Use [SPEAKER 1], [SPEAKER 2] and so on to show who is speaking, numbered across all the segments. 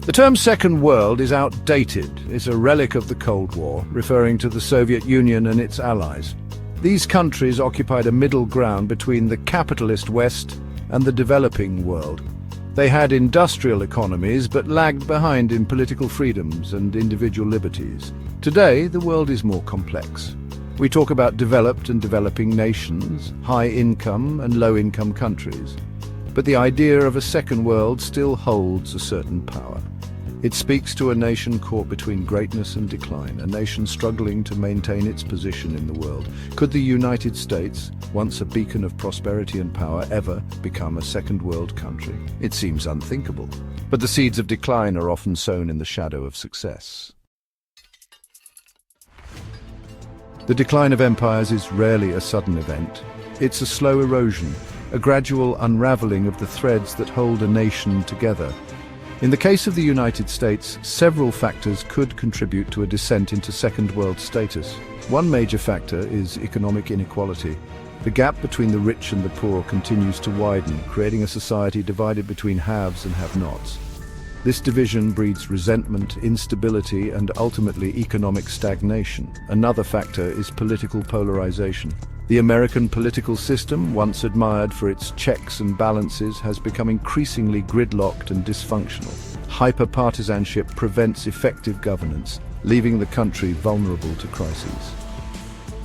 [SPEAKER 1] The term Second World is outdated. It's a relic of the Cold War, referring to the Soviet Union and its allies. These countries occupied a middle ground between the capitalist West and the developing world. They had industrial economies but lagged behind in political freedoms and individual liberties. Today, the world is more complex. We talk about developed and developing nations, high-income and low-income countries. But the idea of a second world still holds a certain power. It speaks to a nation caught between greatness and decline, a nation struggling to maintain its position in the world. Could the United States, once a beacon of prosperity and power, ever become a second world country? It seems unthinkable. But the seeds of decline are often sown in the shadow of success. The decline of empires is rarely a sudden event. It's a slow erosion, a gradual unraveling of the threads that hold a nation together. In the case of the United States, several factors could contribute to a descent into second world status. One major factor is economic inequality. The gap between the rich and the poor continues to widen, creating a society divided between haves and have-nots. This division breeds resentment, instability, and ultimately economic stagnation. Another factor is political polarization. The American political system, once admired for its checks and balances, has become increasingly gridlocked and dysfunctional. Hyper-partisanship prevents effective governance, leaving the country vulnerable to crises.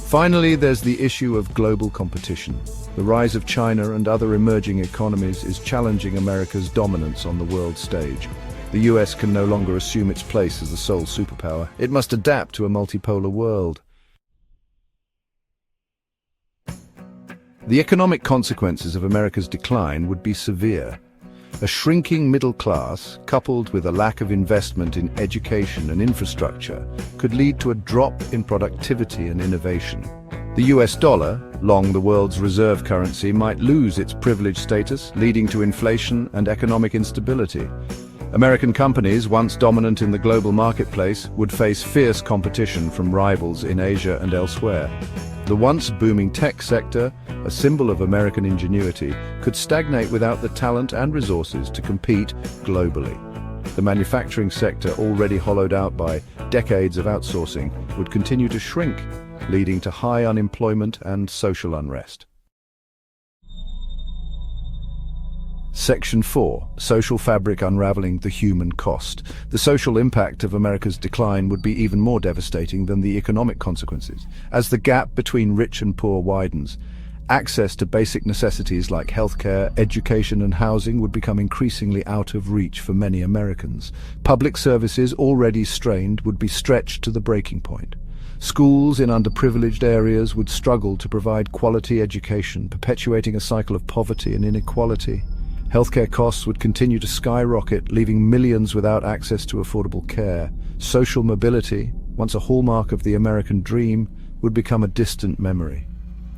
[SPEAKER 1] Finally, there's the issue of global competition. The rise of China and other emerging economies is challenging America's dominance on the world stage. The US can no longer assume its place as the sole superpower. It must adapt to a multipolar world. The economic consequences of America's decline would be severe. A shrinking middle class, coupled with a lack of investment in education and infrastructure, could lead to a drop in productivity and innovation. The US dollar, long the world's reserve currency, might lose its privileged status, leading to inflation and economic instability. American companies, once dominant in the global marketplace, would face fierce competition from rivals in Asia and elsewhere. The once booming tech sector, a symbol of American ingenuity, could stagnate without the talent and resources to compete globally. The manufacturing sector, already hollowed out by decades of outsourcing, would continue to shrink, leading to high unemployment and social unrest. Section 4. Social fabric unraveling the human cost. The social impact of America's decline would be even more devastating than the economic consequences. As the gap between rich and poor widens, access to basic necessities like healthcare, education and housing would become increasingly out of reach for many Americans. Public services, already strained, would be stretched to the breaking point. Schools in underprivileged areas would struggle to provide quality education, perpetuating a cycle of poverty and inequality. Healthcare costs would continue to skyrocket, leaving millions without access to affordable care. Social mobility, once a hallmark of the American dream, would become a distant memory.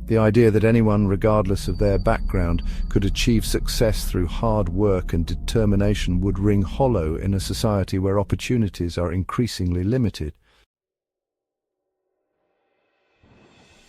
[SPEAKER 1] The idea that anyone, regardless of their background, could achieve success through hard work and determination would ring hollow in a society where opportunities are increasingly limited.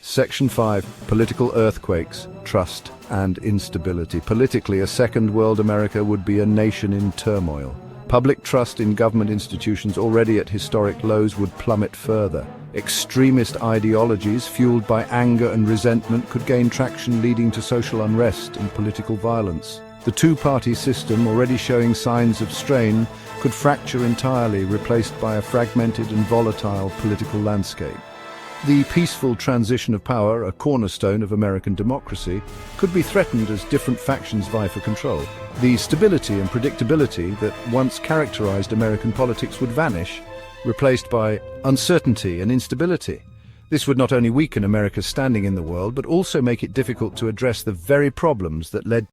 [SPEAKER 1] Section 5. Political earthquakes, trust and instability. Politically, a second world America would be a nation in turmoil. Public trust in government institutions, already at historic lows, would plummet further. Extremist ideologies, fueled by anger and resentment, could gain traction, leading to social unrest and political violence. The two-party system, already showing signs of strain, could fracture entirely, replaced by a fragmented and volatile political landscape. The peaceful transition of power, a cornerstone of American democracy, could be threatened as different factions vie for control. The stability and predictability that once characterized American politics would vanish, replaced by uncertainty and instability. This would not only weaken America's standing in the world, but also make it difficult to address the very problems that led